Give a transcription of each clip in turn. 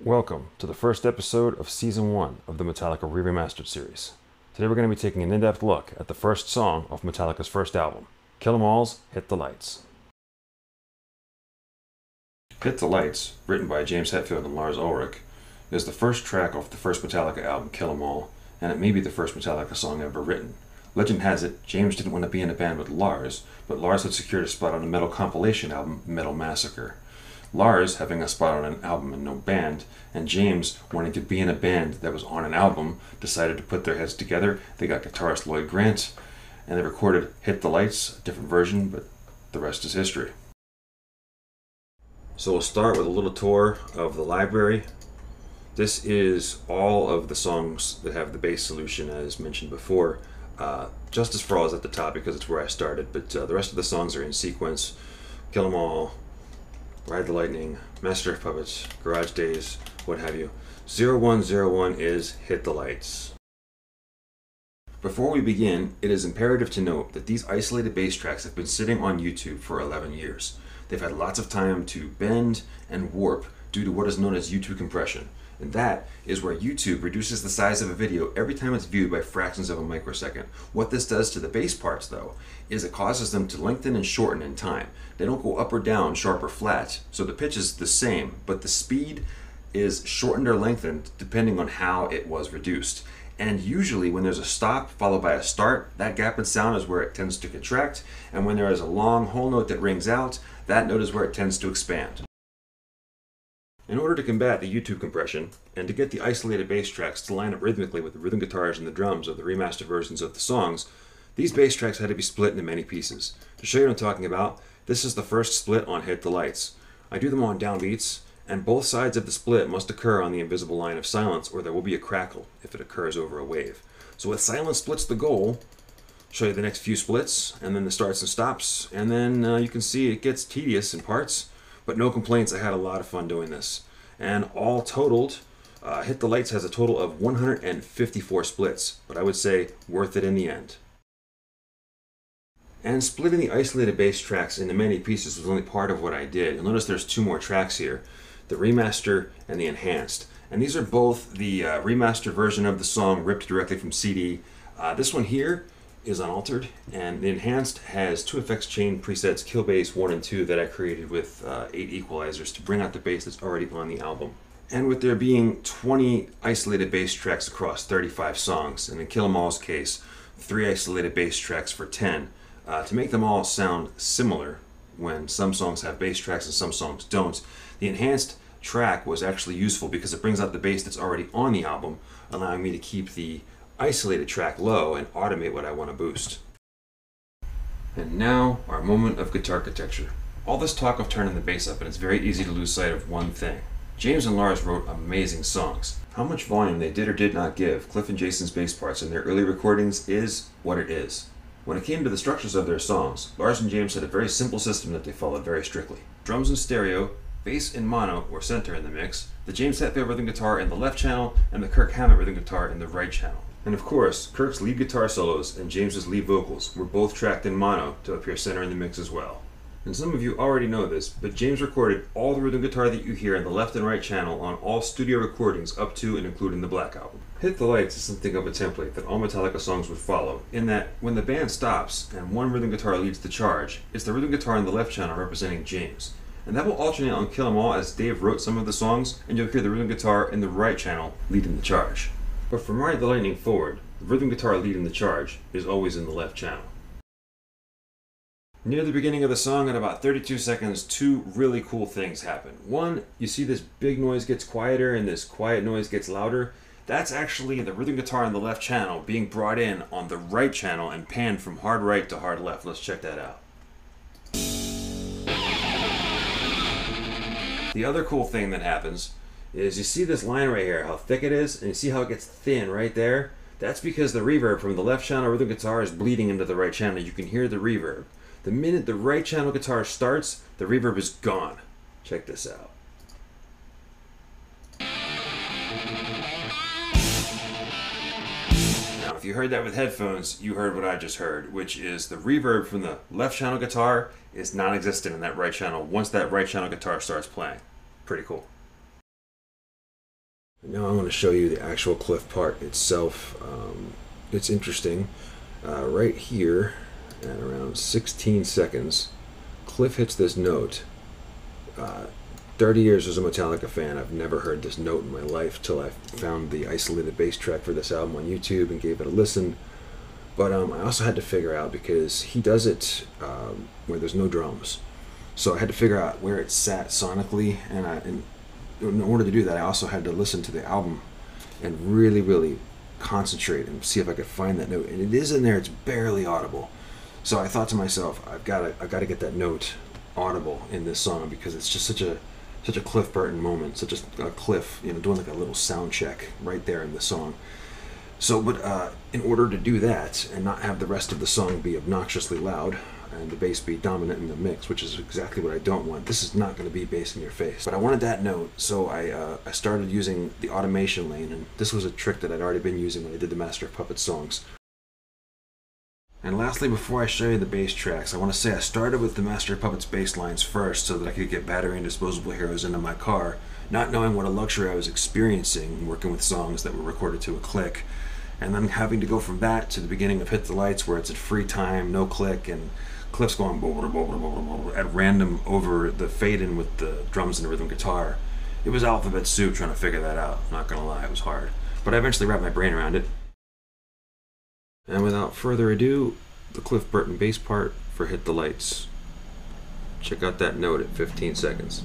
Welcome to the first episode of Season 1 of the Metallica Re-Remastered series. Today we're going to be taking an in-depth look at the first song of Metallica's first album, Kill 'Em All's Hit the Lights. Hit the Lights, written by James Hetfield and Lars Ulrich, is the first track off the first Metallica album, Kill 'Em All, and it may be the first Metallica song ever written. Legend has it, James didn't want to be in a band with Lars, but Lars had secured a spot on a metal compilation album, Metal Massacre. Lars having a spot on an album and no band, and James wanting to be in a band that was on an album, decided to put their heads together. They got guitarist Lloyd Grant, and they recorded Hit the Lights, a different version, but the rest is history. So we'll start with a little tour of the library. This is all of the songs that have the bass solution, as mentioned before. Justice for All is at the top because it's where I started, but the rest of the songs are in sequence. Kill 'Em All, Ride the Lightning, Master of Puppets, Garage Days, what have you. 0101 is Hit the Lights. Before we begin, it is imperative to note that these isolated bass tracks have been sitting on YouTube for 11 years. They've had lots of time to bend and warp due to what is known as YouTube compression. And that is where YouTube reduces the size of a video every time it's viewed by fractions of a microsecond. What this does to the bass parts, though, is it causes them to lengthen and shorten in time. They don't go up or down, sharp or flat, so the pitch is the same, but the speed is shortened or lengthened depending on how it was reduced. And usually when there's a stop followed by a start, that gap in sound is where it tends to contract, and when there is a long whole note that rings out, that note is where it tends to expand. In order to combat the YouTube compression, and to get the isolated bass tracks to line up rhythmically with the rhythm guitars and the drums of the remastered versions of the songs, these bass tracks had to be split into many pieces. To show you what I'm talking about, this is the first split on Hit the Lights. I do them on downbeats, and both sides of the split must occur on the invisible line of silence, or there will be a crackle if it occurs over a wave. So with silence splits the goal, I'll show you the next few splits, and then the starts and stops, and then you can see it gets tedious in parts, but no complaints. I had a lot of fun doing this. And all totaled, Hit the Lights has a total of 154 splits, but I would say worth it in the end. And splitting the isolated bass tracks into many pieces was only part of what I did. You'll notice there's two more tracks here, the remaster and the enhanced. And these are both the remastered version of the song ripped directly from CD. This one here is unaltered, and the enhanced has two effects chain presets, kill bass 1 and 2, that I created with 8 equalizers to bring out the bass that's already on the album. And with there being 20 isolated bass tracks across 35 songs, and in Kill 'Em All's case, 3 isolated bass tracks for 10, to make them all sound similar when some songs have bass tracks and some songs don't, the enhanced track was actually useful because it brings out the bass that's already on the album, allowing me to keep the isolated track low and automate what I want to boost. And now, our moment of guitar architecture. All this talk of turning the bass up, and it's very easy to lose sight of one thing. James and Lars wrote amazing songs. How much volume they did or did not give Cliff and Jason's bass parts in their early recordings is what it is. When it came to the structures of their songs, Lars and James had a very simple system that they followed very strictly. Drums in stereo, bass in mono or center in the mix, the James Hetfield rhythm guitar in the left channel, and the Kirk Hammett rhythm guitar in the right channel. And of course, Kirk's lead guitar solos and James's lead vocals were both tracked in mono to appear center in the mix as well. And some of you already know this, but James recorded all the rhythm guitar that you hear in the left and right channel on all studio recordings up to and including the Black Album. Hit the Lights is something of a template that all Metallica songs would follow, in that when the band stops and one rhythm guitar leads the charge, it's the rhythm guitar in the left channel representing James. And that will alternate on Kill 'Em All as Dave wrote some of the songs, and you'll hear the rhythm guitar in the right channel leading the charge. But from Ride the Lightning forward, the rhythm guitar leading the charge is always in the left channel. Near the beginning of the song, at about 32 seconds, two really cool things happen. One, you see this big noise gets quieter and this quiet noise gets louder. That's actually the rhythm guitar in the left channel being brought in on the right channel and panned from hard right to hard left. Let's check that out. The other cool thing that happens is you see this line right here, how thick it is, and you see how it gets thin right there? That's because the reverb from the left channel rhythm guitar is bleeding into the right channel. You can hear the reverb. The minute the right channel guitar starts, the reverb is gone. Check this out. Now, if you heard that with headphones, you heard what I just heard, which is the reverb from the left channel guitar is non-existent in that right channel once that right channel guitar starts playing. Pretty cool. Now I want to show you the actual Cliff part itself. It's interesting. Right here, at around 16 seconds, Cliff hits this note. 30 years as a Metallica fan, I've never heard this note in my life till I found the isolated bass track for this album on YouTube and gave it a listen. But I also had to figure out, because he does it where there's no drums. So I had to figure out where it sat sonically, and in order to do that, I also had to listen to the album and really, really concentrate and see if I could find that note. And it is in there; it's barely audible. So I thought to myself, I've got to get that note audible in this song, because it's just such a Cliff Burton moment, such a Cliff, doing like a little sound check right there in the song. So, but in order to do that and not have the rest of the song be obnoxiously loud and the bass be dominant in the mix, which is exactly what I don't want. This is not going to be bass in your face. But I wanted that note, so I started using the automation lane, and this was a trick that I'd already been using when I did the Master of Puppets songs. And lastly, before I show you the bass tracks, I want to say I started with the Master of Puppets bass lines first so that I could get Battery and Disposable Heroes into my car, not knowing what a luxury I was experiencing working with songs that were recorded to a click, and then having to go from that to the beginning of Hit the Lights, where it's at free time, no click, and Cliff's going at random over the fade-in with the drums and the rhythm guitar. It was alphabet soup trying to figure that out, not gonna lie, it was hard. But I eventually wrapped my brain around it. And without further ado, the Cliff Burton bass part for Hit the Lights. Check out that note at 15 seconds.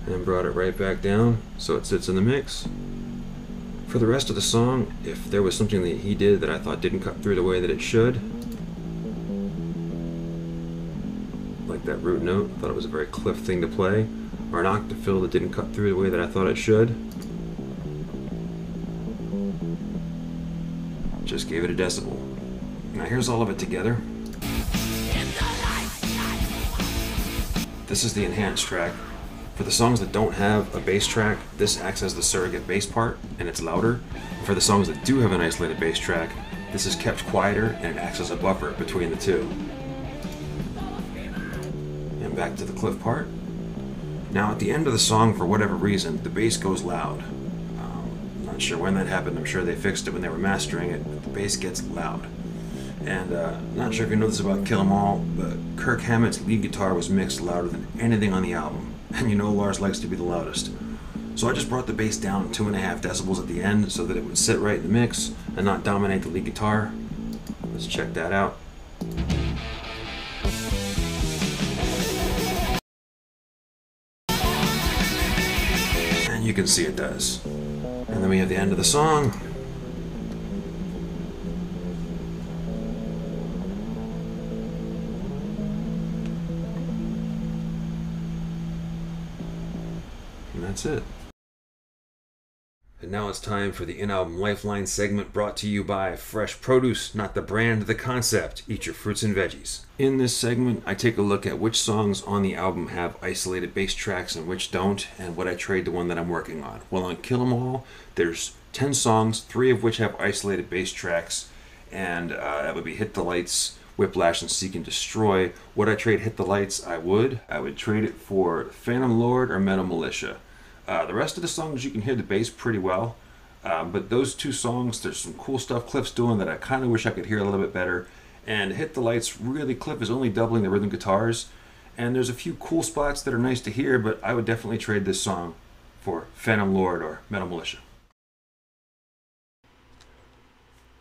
And brought it right back down so it sits in the mix. For the rest of the song, if there was something that he did that I thought didn't cut through the way that it should, like that root note, I thought it was a very Cliff thing to play, or an octave fill that didn't cut through the way that I thought it should, just gave it a decibel. Now here's all of it together. This is the enhanced track. For the songs that don't have a bass track, this acts as the surrogate bass part, and it's louder. For the songs that do have an isolated bass track, this is kept quieter, and it acts as a buffer between the two. And back to the Cliff part. Now at the end of the song, for whatever reason, the bass goes loud. I'm not sure when that happened. I'm sure they fixed it when they were mastering it, but the bass gets loud. And not sure if you know this about Kill 'Em All, but Kirk Hammett's lead guitar was mixed louder than anything on the album. And you know Lars likes to be the loudest. So I just brought the bass down 2.5 decibels at the end so that it would sit right in the mix and not dominate the lead guitar. Let's check that out. And you can see it does. And then we have the end of the song. And that's it. And now it's time for the In-Album Lifeline segment, brought to you by Fresh Produce, not the brand, the concept. Eat your fruits and veggies. In this segment, I take a look at which songs on the album have isolated bass tracks and which don't, and what I trade the one that I'm working on. Well, on Kill 'Em All, there's 10 songs, 3 of which have isolated bass tracks, and that would be Hit the Lights, Whiplash, and Seek and Destroy. Would I trade Hit the Lights? I would trade it for Phantom Lord or Metal Militia. The rest of the songs, you can hear the bass pretty well, but those 2 songs, there's some cool stuff Cliff's doing that I kind of wish I could hear a little bit better. And Hit the Lights, really, Cliff is only doubling the rhythm guitars, and there's a few cool spots that are nice to hear, but I would definitely trade this song for Phantom Lord or Metal Militia.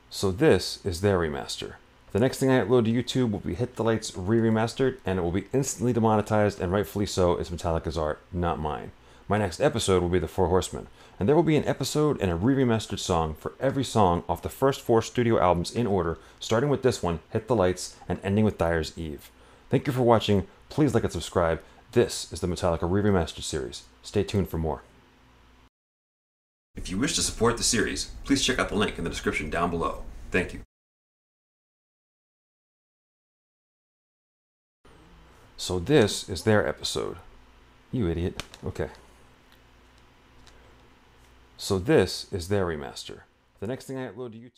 So this is their remaster. The next thing I upload to YouTube will be Hit the Lights Re-Remastered, and it will be instantly demonetized, and rightfully so. It's Metallica's art, not mine. My next episode will be The Four Horsemen, and there will be an episode and a re-remastered song for every song off the first 4 studio albums in order, starting with this one, Hit the Lights, and ending with Dyer's Eve. Thank you for watching. Please like and subscribe. This is the Metallica Re-Remastered series. Stay tuned for more. If you wish to support the series, please check out the link in the description down below. Thank you. So this is their episode. You idiot. Okay. So this is their remaster. The next thing I upload to YouTube...